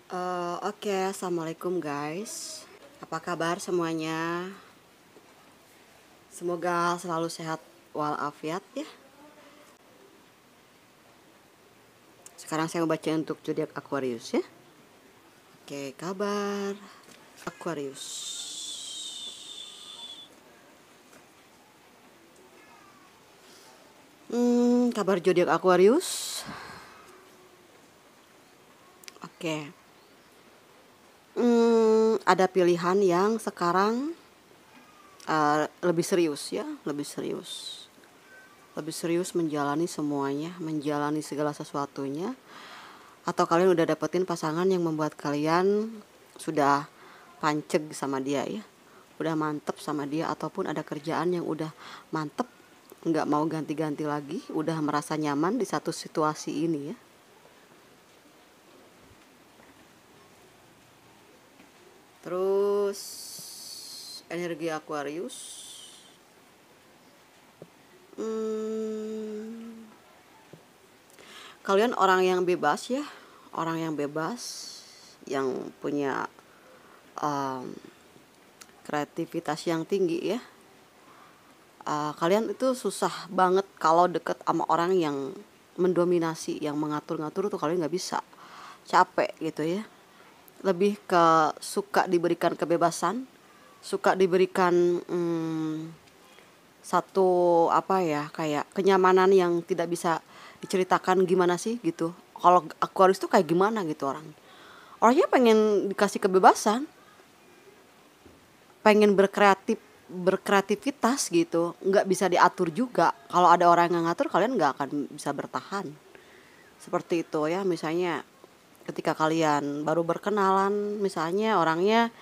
Oke, assalamualaikum guys. Apa kabar semuanya? Semoga selalu sehat walafiat ya. Sekarang saya mau baca untuk zodiak Aquarius ya. Oke, kabar Aquarius. Kabar zodiak Aquarius. Oke. Ada pilihan yang sekarang lebih serius ya, lebih serius menjalani semuanya, menjalani segala sesuatunya. Atau kalian udah dapetin pasangan yang membuat kalian sudah panceg sama dia ya, udah mantep sama dia, ataupun ada kerjaan yang udah mantep, nggak mau ganti-ganti lagi, udah merasa nyaman di satu situasi ini ya. Terus energi Aquarius, kalian orang yang bebas ya, orang yang bebas, yang punya kreativitas yang tinggi ya. Kalian itu susah banget kalau deket sama orang yang mendominasi, yang mengatur-ngatur tuh kalian nggak bisa, capek gitu ya. Lebih ke suka diberikan kebebasan, suka diberikan satu apa ya, kayak kenyamanan yang tidak bisa diceritakan gimana sih gitu. Kalau Aquarius tuh kayak gimana gitu orangnya pengen dikasih kebebasan, pengen berkreativitas gitu, nggak bisa diatur juga. Kalau ada orang yang ngatur, kalian nggak akan bisa bertahan seperti itu ya. Misalnya ketika kalian baru berkenalan, misalnya orangnya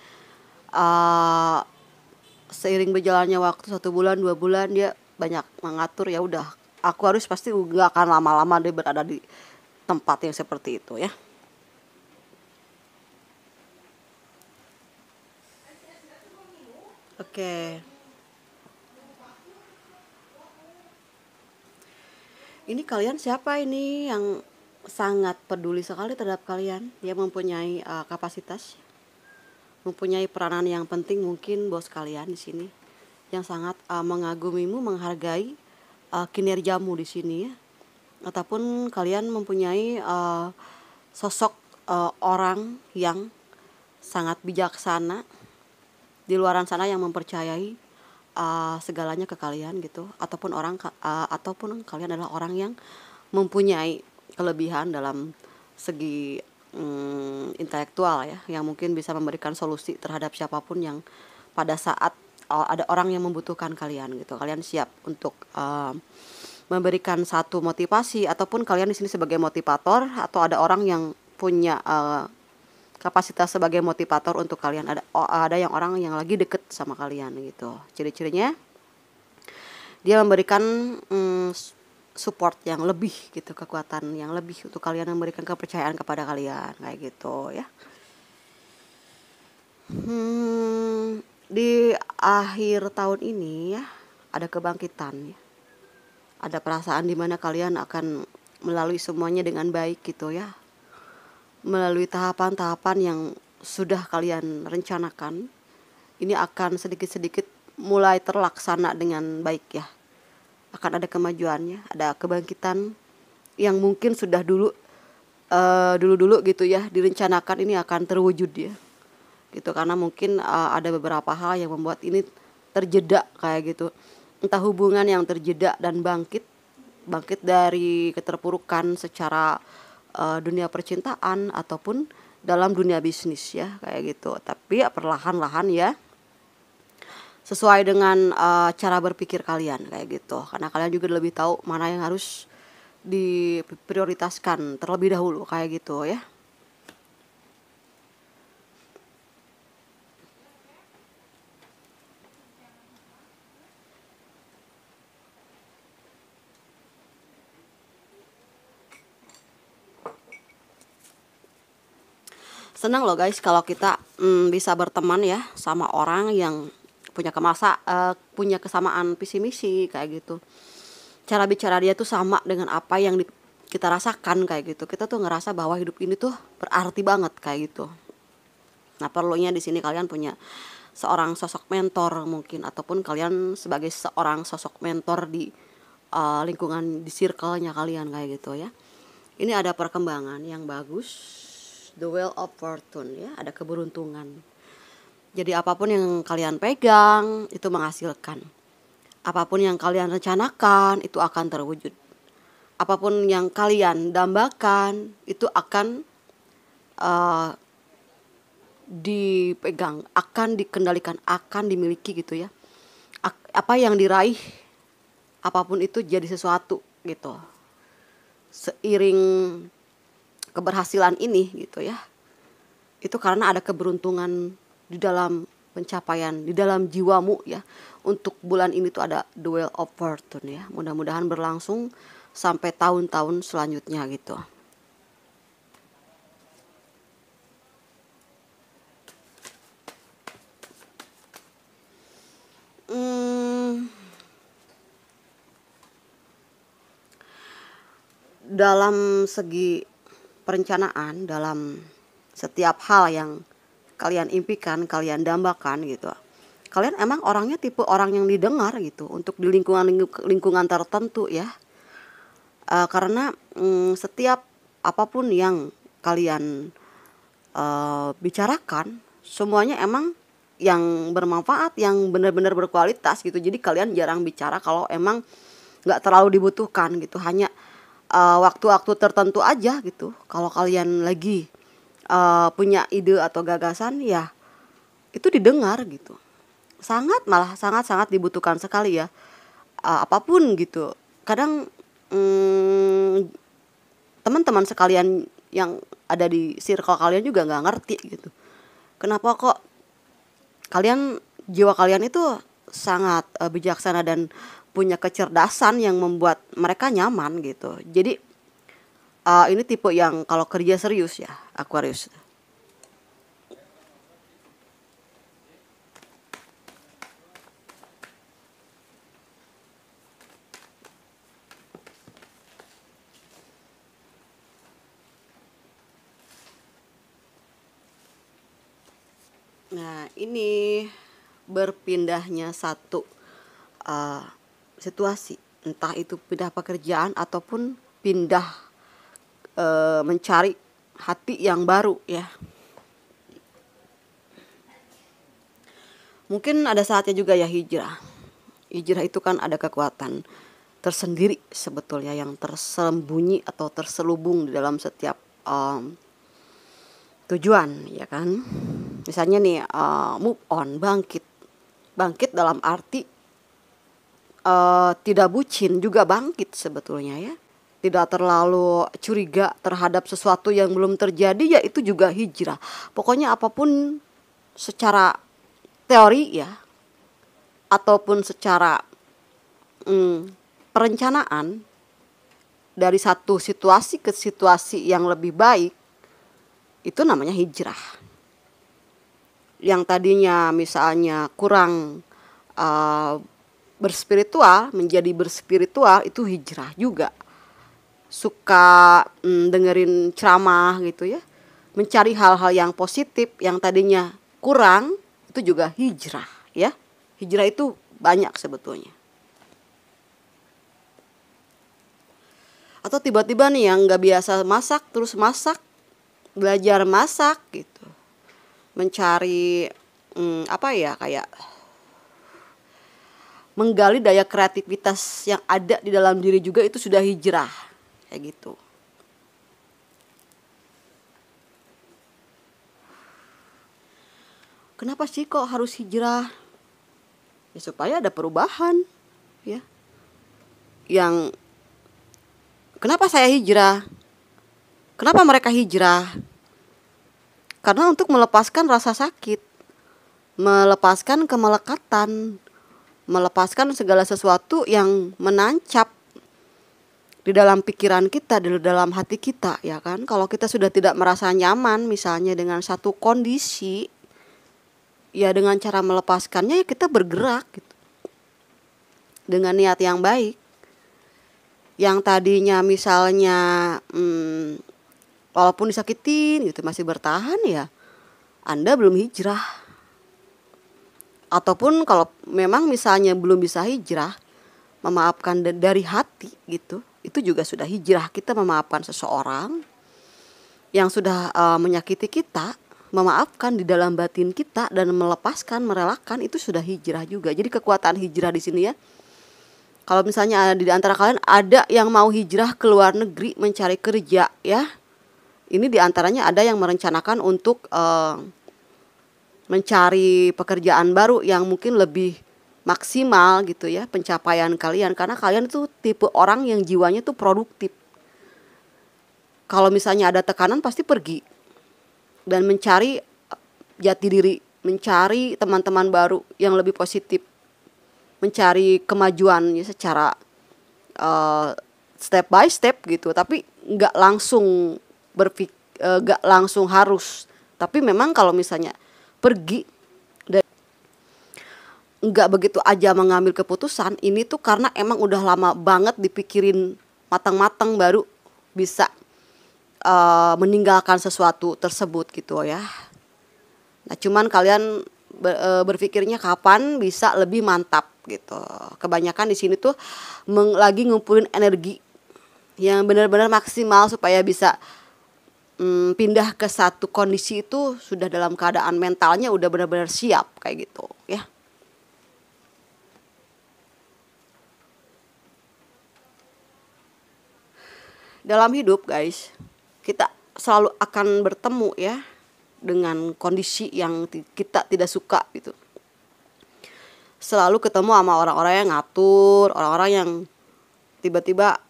seiring berjalannya waktu 1 bulan 2 bulan dia banyak mengatur, ya udah Aquarius pasti nggak akan lama-lama dia berada di tempat yang seperti itu ya. Oke. Ini kalian siapa ini yang sangat peduli sekali terhadap kalian? Dia mempunyai kapasitas, mempunyai peranan yang penting, mungkin bos kalian di sini yang sangat mengagumimu, menghargai kinerjamu di sini ya. Ataupun kalian mempunyai sosok orang yang sangat bijaksana di luaran sana yang mempercayai segalanya ke kalian gitu, ataupun ataupun kalian adalah orang yang mempunyai kelebihan dalam segi intelektual ya, yang mungkin bisa memberikan solusi terhadap siapapun yang pada saat ada orang yang membutuhkan kalian gitu. Kalian siap untuk memberikan satu motivasi, ataupun kalian di sini sebagai motivator, atau ada orang yang punya kapasitas sebagai motivator untuk kalian. Ada yang orang yang lagi deket sama kalian gitu. Ciri-cirinya dia memberikan support yang lebih gitu, kekuatan yang lebih untuk kalian, memberikan kepercayaan kepada kalian kayak gitu ya. Di akhir tahun ini ya, ada kebangkitan ya. Ada perasaan dimana kalian akan melalui semuanya dengan baik gitu ya, melalui tahapan-tahapan yang sudah kalian rencanakan. Ini akan sedikit-sedikit mulai terlaksana dengan baik ya. Akan ada kemajuannya, ada kebangkitan yang mungkin sudah dulu gitu ya direncanakan, ini akan terwujud ya gitu. Karena mungkin ada beberapa hal yang membuat ini terjeda kayak gitu, entah hubungan yang terjeda dan bangkit dari keterpurukan secara dunia percintaan ataupun dalam dunia bisnis ya kayak gitu. Tapi ya perlahan-lahan ya, sesuai dengan cara berpikir kalian kayak gitu, karena kalian juga lebih tahu mana yang harus diprioritaskan terlebih dahulu kayak gitu ya. Senang loh guys kalau kita bisa berteman ya sama orang yang punya kesamaan visi misi kayak gitu. Cara bicara dia tuh sama dengan apa yang kita rasakan kayak gitu. Kita tuh ngerasa bahwa hidup ini tuh berarti banget kayak gitu. Nah, perlunya di sini kalian punya seorang sosok mentor mungkin, ataupun kalian sebagai seorang sosok mentor di lingkungan, di circle-nya kalian kayak gitu ya. Ini ada perkembangan yang bagus, the wheel of fortune ya, ada keberuntungan. Jadi apapun yang kalian pegang itu menghasilkan. Apapun yang kalian rencanakan itu akan terwujud. Apapun yang kalian dambakan itu akan dipegang, akan dikendalikan, akan dimiliki gitu ya. Apa yang diraih, apapun itu jadi sesuatu gitu. Seiring keberhasilan ini gitu ya, itu karena ada keberuntungan di dalam pencapaian, di dalam jiwamu ya. Untuk bulan ini tuh ada the wheel of fortune ya. Mudah-mudahan berlangsung sampai tahun-tahun selanjutnya gitu. Dalam segi perencanaan, dalam setiap hal yang kalian impikan, kalian dambakan gitu, kalian emang orangnya tipe orang yang didengar gitu untuk di lingkungan tertentu ya. Karena setiap apapun yang kalian bicarakan, semuanya emang yang bermanfaat, yang benar-benar berkualitas gitu. Jadi kalian jarang bicara kalau emang nggak terlalu dibutuhkan gitu, hanya waktu-waktu tertentu aja gitu. Kalau kalian lagi punya ide atau gagasan ya, itu didengar gitu. Malah sangat dibutuhkan sekali ya. Apapun gitu. Kadang teman-teman sekalian yang ada di circle kalian juga nggak ngerti gitu. Kenapa kok jiwa kalian itu sangat bijaksana dan punya kecerdasan yang membuat mereka nyaman gitu. Jadi ini tipe yang kalau kerja serius ya, Aquarius. Nah, ini berpindahnya satu situasi, entah itu pindah pekerjaan ataupun pindah mencari hati yang baru ya. Mungkin ada saatnya juga ya hijrah. Hijrah itu kan ada kekuatan tersendiri sebetulnya yang tersembunyi atau terselubung di dalam setiap tujuan ya kan. Misalnya nih move on, bangkit dalam arti tidak bucin juga bangkit sebetulnya ya. Tidak terlalu curiga terhadap sesuatu yang belum terjadi, ya itu juga hijrah. Pokoknya apapun secara teori ya, ataupun secara perencanaan, dari satu situasi ke situasi yang lebih baik, itu namanya hijrah. Yang tadinya misalnya kurang berspiritual menjadi berspiritual, itu hijrah juga. Suka dengerin ceramah gitu ya, mencari hal-hal yang positif yang tadinya kurang, itu juga hijrah ya. Hijrah itu banyak sebetulnya. Atau tiba-tiba nih yang nggak biasa masak terus masak, belajar masak gitu, mencari kayak menggali daya kreativitas yang ada di dalam diri juga, itu sudah hijrah kayak gitu. Kenapa sih kok harus hijrah? Ya supaya ada perubahan ya. Yang kenapa saya hijrah? Kenapa mereka hijrah? Karena untuk melepaskan rasa sakit, melepaskan kemelekatan, melepaskan segala sesuatu yang menancap di dalam pikiran kita, di dalam hati kita ya kan. Kalau kita sudah tidak merasa nyaman misalnya dengan satu kondisi, ya dengan cara melepaskannya ya kita bergerak gitu, dengan niat yang baik. Yang tadinya misalnya walaupun disakitin gitu masih bertahan, ya Anda belum hijrah. Ataupun kalau memang misalnya belum bisa hijrah, memaafkan dari hati gitu, itu juga sudah hijrah. Kita memaafkan seseorang yang sudah menyakiti kita, memaafkan di dalam batin kita dan melepaskan, merelakan, itu sudah hijrah juga. Jadi kekuatan hijrah di sini ya. Kalau misalnya di antara kalian ada yang mau hijrah ke luar negeri mencari kerja ya, ini di antaranya ada yang merencanakan untuk mencari pekerjaan baru yang mungkin lebih maksimal gitu ya pencapaian kalian, karena kalian tuh tipe orang yang jiwanya tuh produktif. Kalau misalnya ada tekanan pasti pergi dan mencari jati diri, mencari teman-teman baru yang lebih positif, mencari kemajuannya secara step by step gitu. Tapi nggak langsung nggak langsung harus. Tapi memang kalau misalnya pergi dan nggak begitu aja mengambil keputusan, ini tuh karena emang udah lama banget dipikirin matang-matang baru bisa meninggalkan sesuatu tersebut gitu ya. Nah cuman kalian berpikirnya kapan bisa lebih mantap gitu. Kebanyakan di sini tuh lagi ngumpulin energi yang benar-benar maksimal supaya bisa pindah ke satu kondisi itu sudah dalam keadaan mentalnya udah benar-benar siap kayak gitu ya. Dalam hidup guys, kita selalu akan bertemu ya dengan kondisi yang kita tidak suka gitu. Selalu ketemu sama orang-orang yang ngatur, orang-orang yang tiba-tiba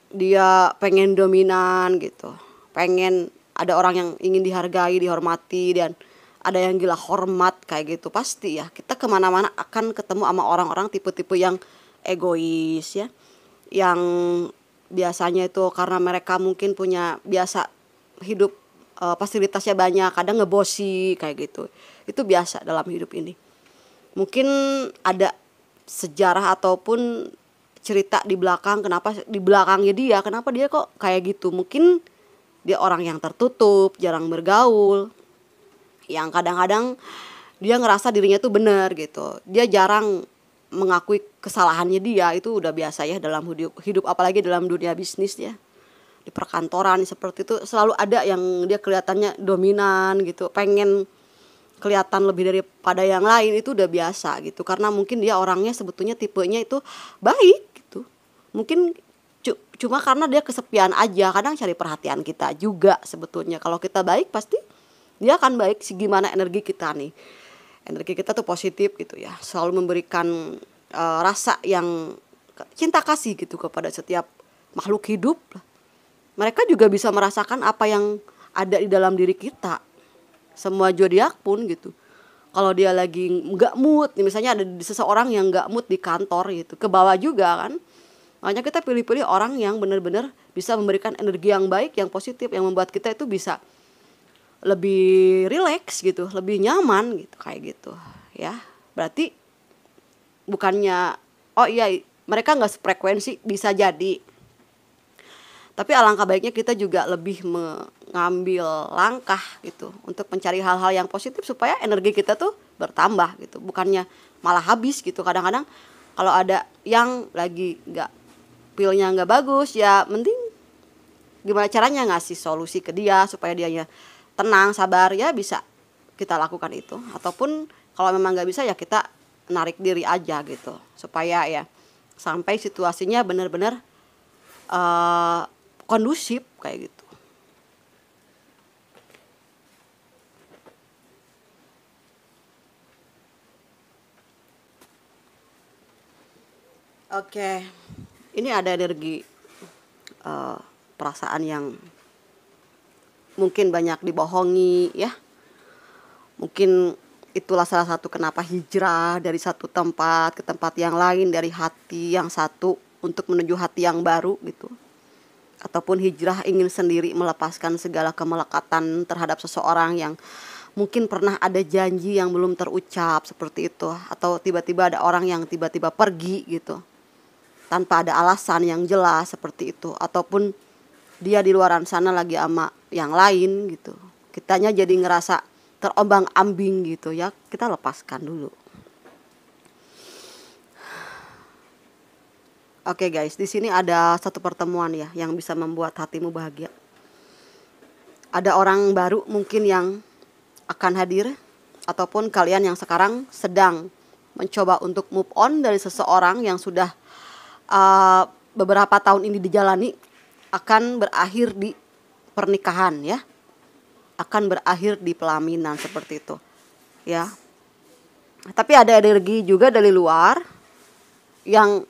dia pengen dominan gitu, pengen ada orang yang ingin dihargai, dihormati, dan ada yang gila hormat kayak gitu. Pasti ya kita kemana-mana akan ketemu sama orang-orang tipe-tipe yang egois ya, yang biasanya itu karena mereka mungkin punya biasa hidup fasilitasnya banyak, kadang ngebosi kayak gitu. Itu biasa dalam hidup ini. Mungkin ada sejarah ataupun cerita di belakang, kenapa di belakangnya dia, kenapa dia kok kayak gitu. Mungkin dia orang yang tertutup, jarang bergaul, yang kadang-kadang dia ngerasa dirinya tuh benar gitu. Dia jarang mengakui kesalahannya dia, itu udah biasa ya dalam hidup apalagi dalam dunia bisnis ya. Di perkantoran seperti itu selalu ada yang dia kelihatannya dominan gitu, pengen kelihatan lebih daripada yang lain, itu udah biasa gitu. Karena mungkin dia orangnya sebetulnya tipenya itu baik gitu. Mungkin cuma karena dia kesepian aja, kadang cari perhatian kita juga sebetulnya. Kalau kita baik pasti dia akan baik. Gimana energi kita nih, energi kita tuh positif gitu ya, selalu memberikan rasa yang cinta kasih gitu kepada setiap makhluk hidup. Mereka juga bisa merasakan apa yang ada di dalam diri kita. Semua zodiak pun gitu, kalau dia lagi nggak mood, misalnya ada seseorang yang nggak mood di kantor gitu, ke bawah juga kan. Makanya kita pilih-pilih orang yang benar-benar bisa memberikan energi yang baik, yang positif, yang membuat kita itu bisa lebih rileks gitu, lebih nyaman gitu kayak gitu ya. Berarti bukannya oh iya mereka nggak sefrekuensi, bisa jadi. Tapi alangkah baiknya kita juga lebih mengambil langkah gitu untuk mencari hal-hal yang positif supaya energi kita tuh bertambah gitu, bukannya malah habis gitu. Kadang-kadang kalau ada yang lagi nggak feelnya nggak bagus ya, mending gimana caranya ngasih solusi ke dia supaya dia tenang, sabar ya, bisa kita lakukan itu. Ataupun kalau memang nggak bisa ya kita narik diri aja gitu supaya ya sampai situasinya benar-benar kondusif kayak gitu. Oke, ini ada energi perasaan yang mungkin banyak dibohongi ya. Mungkin itulah salah satu kenapa hijrah dari satu tempat ke tempat yang lain, dari hati yang satu untuk menuju hati yang baru gitu. Ataupun hijrah ingin sendiri melepaskan segala kemelekatan terhadap seseorang yang mungkin pernah ada janji yang belum terucap seperti itu. Atau tiba-tiba ada orang yang tiba-tiba pergi gitu. tanpa ada alasan yang jelas seperti itu, ataupun dia di luaran sana lagi sama yang lain gitu, kitanya jadi ngerasa terombang-ambing gitu ya, kita lepaskan dulu. Oke guys, di sini ada satu pertemuan ya yang bisa membuat hatimu bahagia. Ada orang baru mungkin yang akan hadir, ataupun kalian yang sekarang sedang mencoba untuk move on dari seseorang yang sudah beberapa tahun ini dijalani, akan berakhir di pernikahan ya, akan berakhir di pelaminan seperti itu ya. Tapi ada energi juga dari luar yang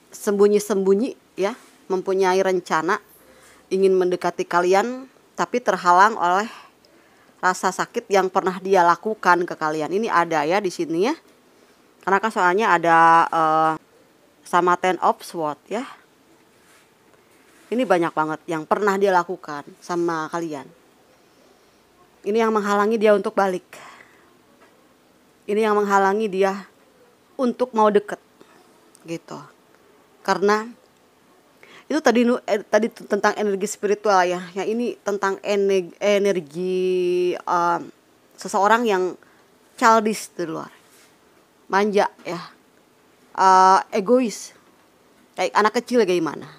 sembunyi-sembunyi ya, mempunyai rencana ingin mendekati kalian, tapi terhalang oleh rasa sakit yang pernah dia lakukan ke kalian. Ini ada ya di sini ya, karena kan soalnya ada sama Ten of Swords ya. Ini banyak banget yang pernah dia lakukan sama kalian. Ini yang menghalangi dia untuk balik. Ini yang menghalangi dia untuk mau deket gitu. Karena itu tadi tentang energi spiritual ya. Yang ini tentang energi seseorang yang childish di luar, manja ya, egois, kayak anak kecil kayak gimana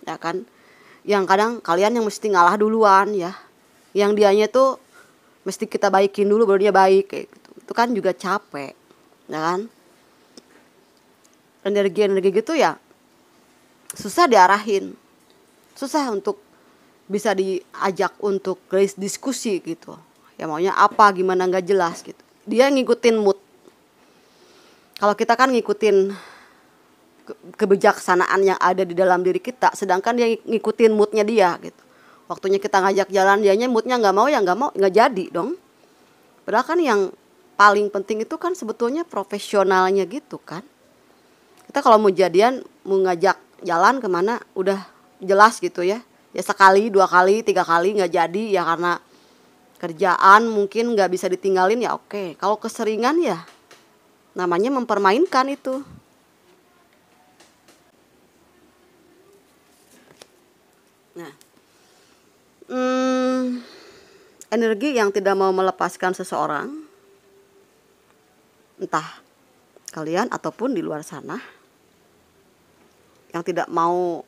ya kan, yang kadang kalian yang mesti ngalah duluan ya, yang dianya tuh mesti kita baikin dulu baru dia baik kayak gitu. Itu kan juga capek ya kan. Energi gitu ya susah diarahin, susah untuk bisa diajak untuk diskusi gitu ya, maunya apa gimana nggak jelas gitu. Dia ngikutin mood. Kalau kita kan ngikutin kebijaksanaan yang ada di dalam diri kita, sedangkan dia ngikutin moodnya dia gitu. Waktunya kita ngajak jalan, dianya moodnya nggak mau, ya nggak mau, nggak jadi dong. Padahal kan yang paling penting itu kan sebetulnya profesionalnya gitu kan. Kita kalau mau jadian, mau ngajak jalan kemana udah jelas gitu ya. Ya sekali, 2 kali, 3 kali nggak jadi ya karena kerjaan mungkin nggak bisa ditinggalin ya oke. Kalau keseringan ya namanya mempermainkan itu. Nah, energi yang tidak mau melepaskan seseorang, entah kalian ataupun di luar sana, yang tidak mau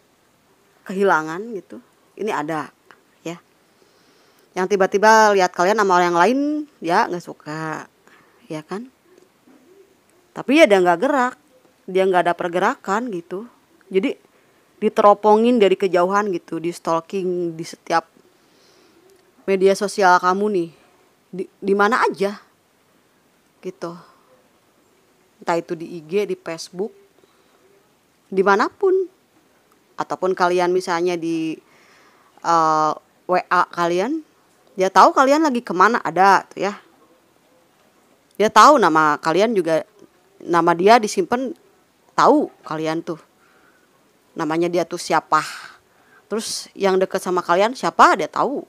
kehilangan gitu, ini ada ya. Yang tiba-tiba lihat kalian sama orang lain, dia nggak suka, ya kan? Tapi ya dia nggak gerak, dia nggak ada pergerakan gitu. Jadi diteropongin dari kejauhan gitu, di stalking di setiap media sosial kamu nih, di mana aja gitu. Entah itu di IG, di Facebook, dimanapun, ataupun kalian misalnya di WA kalian, dia tahu kalian lagi kemana ada tuh ya. Dia tahu nama kalian juga, nama dia disimpan, tahu kalian tuh namanya dia tuh siapa. Terus yang deket sama kalian siapa dia tahu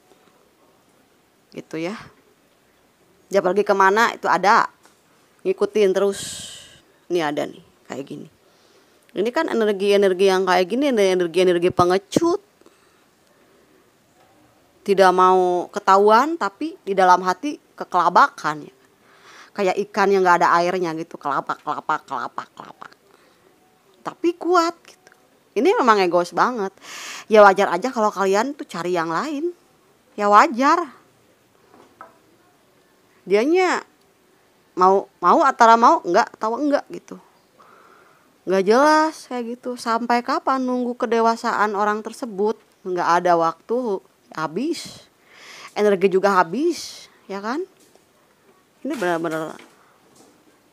gitu ya. Dia pergi kemana itu ada, ngikutin terus. Ini ada nih kayak gini. Ini kan energi-energi yang kayak gini, energi-energi pengecut. Tidak mau ketahuan tapi di dalam hati kekelabakan ya. Kayak ikan yang gak ada airnya gitu, kelapak. Tapi kuat gitu. Ini memang egois banget. Ya wajar aja kalau kalian tuh cari yang lain. Ya wajar. Dianya mau antara mau enggak atau enggak gitu. Nggak jelas kayak gitu. Sampai kapan nunggu kedewasaan orang tersebut? Nggak ada waktu, habis. Energi juga habis, ya kan? Ini benar-benar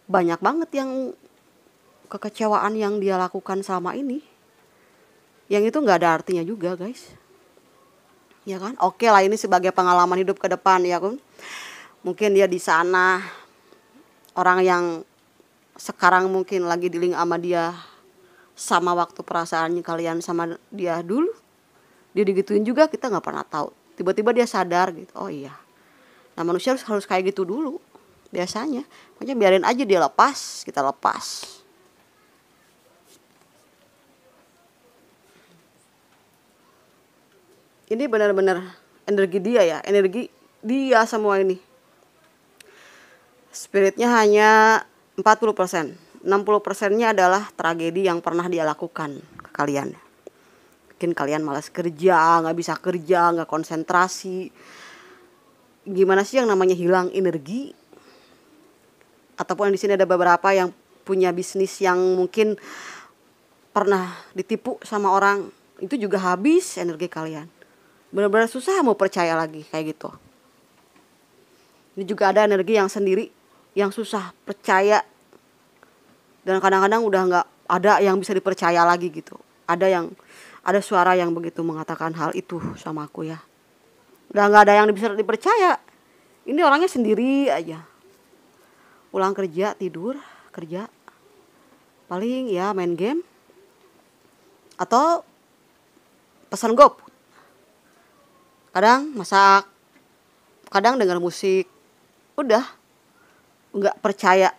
banyak banget yang kekecewaan yang dia lakukan selama ini. Yang itu nggak ada artinya juga, guys. Ya kan? Oke lah, ini sebagai pengalaman hidup ke depan ya kan. Mungkin dia di sana, orang yang sekarang mungkin lagi dealing sama dia, sama waktu perasaannya kalian sama dia dulu, dia digituin juga, kita nggak pernah tahu. Tiba-tiba dia sadar gitu, oh iya. Nah manusia harus kayak gitu dulu biasanya. Makanya biarin aja dia lepas, kita lepas. Ini benar-benar energi dia ya, energi dia semua ini. Spiritnya hanya 40%. 60%-nya adalah tragedi yang pernah dia lakukan ke kalian. Bikin kalian malas kerja, nggak bisa kerja, nggak konsentrasi. Gimana sih yang namanya hilang energi? Ataupun di sini ada beberapa yang punya bisnis yang mungkin pernah ditipu sama orang, itu juga habis energi kalian. Benar-benar susah mau percaya lagi kayak gitu. Ini juga ada energi yang sendiri, yang susah percaya, dan kadang-kadang udah nggak ada yang bisa dipercaya lagi gitu. Ada suara yang begitu mengatakan hal itu sama aku ya. Udah nggak ada yang bisa dipercaya. Ini orangnya sendiri aja. Pulang kerja, tidur, kerja. Paling ya main game atau pesan GoFood. Kadang masak, kadang dengar musik. Udah nggak percaya.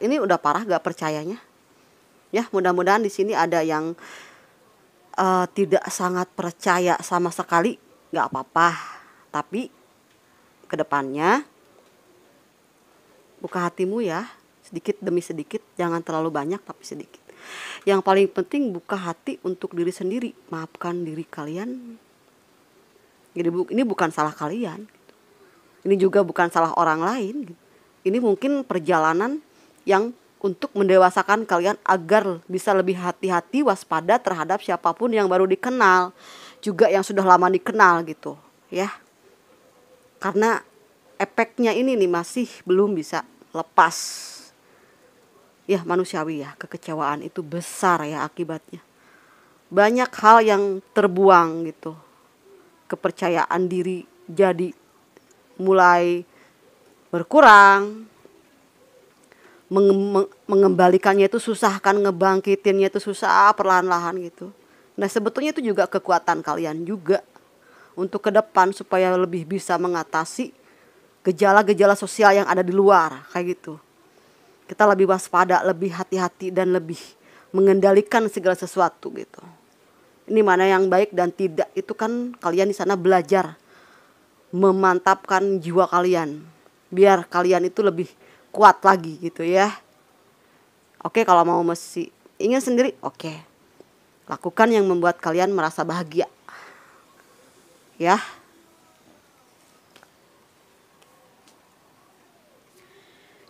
Ini udah parah nggak percayanya. Ya, mudah-mudahan di sini ada yang tidak sangat percaya sama sekali, nggak apa-apa. Tapi kedepannya buka hatimu ya, sedikit demi sedikit, jangan terlalu banyak tapi sedikit. Yang paling penting buka hati untuk diri sendiri, maafkan diri kalian. Jadi ini bukan salah kalian, ini juga bukan salah orang lain. Ini mungkin perjalanan yang untuk mendewasakan kalian agar bisa lebih hati-hati, waspada terhadap siapapun yang baru dikenal, juga yang sudah lama dikenal gitu ya. Karena efeknya ini nih masih belum bisa lepas. Ya, manusiawi ya, kekecewaan itu besar ya akibatnya. Banyak hal yang terbuang gitu. Kepercayaan diri jadi mulai berkurang. Mengembalikannya itu susah kan, ngebangkitinnya itu susah perlahan-lahan gitu. Nah, sebetulnya itu juga kekuatan kalian juga untuk ke depan supaya lebih bisa mengatasi gejala-gejala sosial yang ada di luar kayak gitu. Kita lebih waspada, lebih hati-hati dan lebih mengendalikan segala sesuatu gitu. Ini mana yang baik dan tidak, itu kan kalian di sana belajar memantapkan jiwa kalian biar kalian itu lebih kuat lagi gitu ya. Oke, kalau mau mesti ingin sendiri, oke. Lakukan yang membuat kalian merasa bahagia. Ya.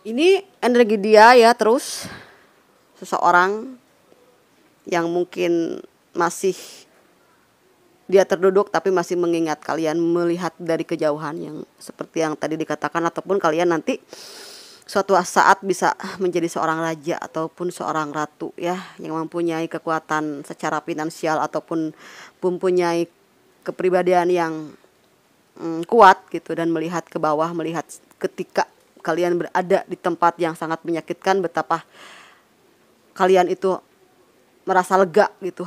Ini energi dia ya, terus seseorang yang mungkin masih dia terduduk tapi masih mengingat kalian, melihat dari kejauhan yang seperti yang tadi dikatakan, ataupun kalian nanti suatu saat bisa menjadi seorang raja ataupun seorang ratu ya, yang mempunyai kekuatan secara finansial ataupun mempunyai kepribadian yang kuat gitu, dan melihat ke bawah, melihat ketika kalian berada di tempat yang sangat menyakitkan, betapa kalian itu merasa lega gitu.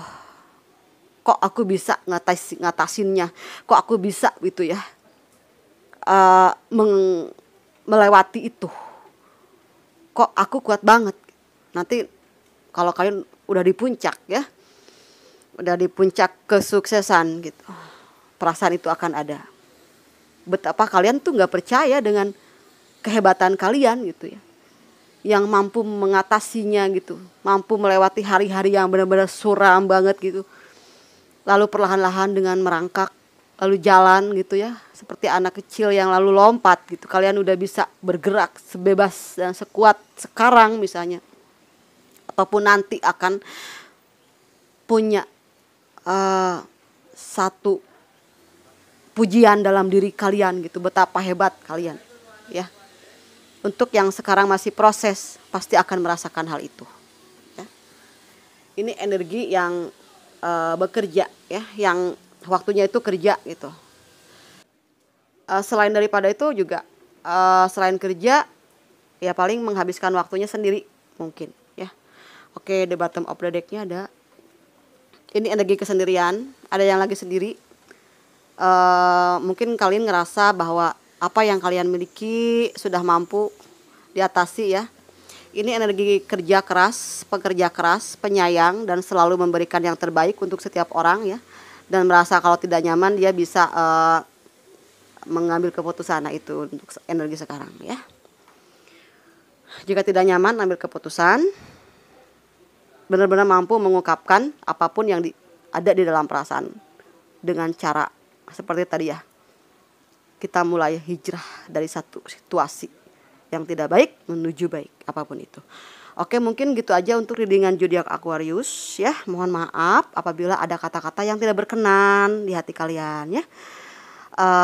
Kok aku bisa ngatasinnya, kok aku bisa gitu ya, melewati itu. Kok aku kuat banget. Nanti kalau kalian udah di puncak ya, udah di puncak kesuksesan gitu, perasaan itu akan ada. Betapa kalian tuh gak percaya dengan kehebatan kalian gitu ya, yang mampu mengatasinya gitu, mampu melewati hari-hari yang benar-benar suram banget gitu, lalu perlahan-lahan dengan merangkak, lalu jalan gitu ya, seperti anak kecil yang lalu lompat gitu. Kalian udah bisa bergerak sebebas dan sekuat sekarang misalnya, ataupun nanti akan punya satu pujian dalam diri kalian gitu, betapa hebat kalian ya. Untuk yang sekarang masih proses, pasti akan merasakan hal itu ya. Ini energi yang bekerja ya, yang waktunya itu kerja gitu. Selain daripada itu juga selain kerja ya, paling menghabiskan waktunya sendiri mungkin ya. Oke, the bottom of the deck-nya ada ini energi kesendirian, ada yang lagi sendiri. Mungkin kalian ngerasa bahwa apa yang kalian miliki sudah mampu diatasi ya. Ini energi kerja keras, pekerja keras, penyayang, dan selalu memberikan yang terbaik untuk setiap orang ya. dan merasa kalau tidak nyaman dia bisa mengambil keputusan. Nah, itu untuk energi sekarang ya. Jika tidak nyaman ambil keputusan, benar-benar mampu mengungkapkan apapun yang ada di dalam perasaan dengan cara seperti tadi ya. Kita mulai hijrah dari satu situasi yang tidak baik menuju baik, apapun itu. Oke, mungkin gitu aja untuk readingan zodiak Aquarius ya. Mohon maaf apabila ada kata-kata yang tidak berkenan di hati kalian ya.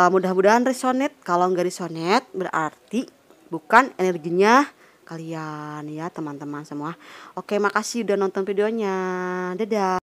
Mudah-mudahan resonate. Kalau nggak resonate berarti bukan energinya kalian ya teman-teman semua. Oke, makasih udah nonton videonya. Dadah.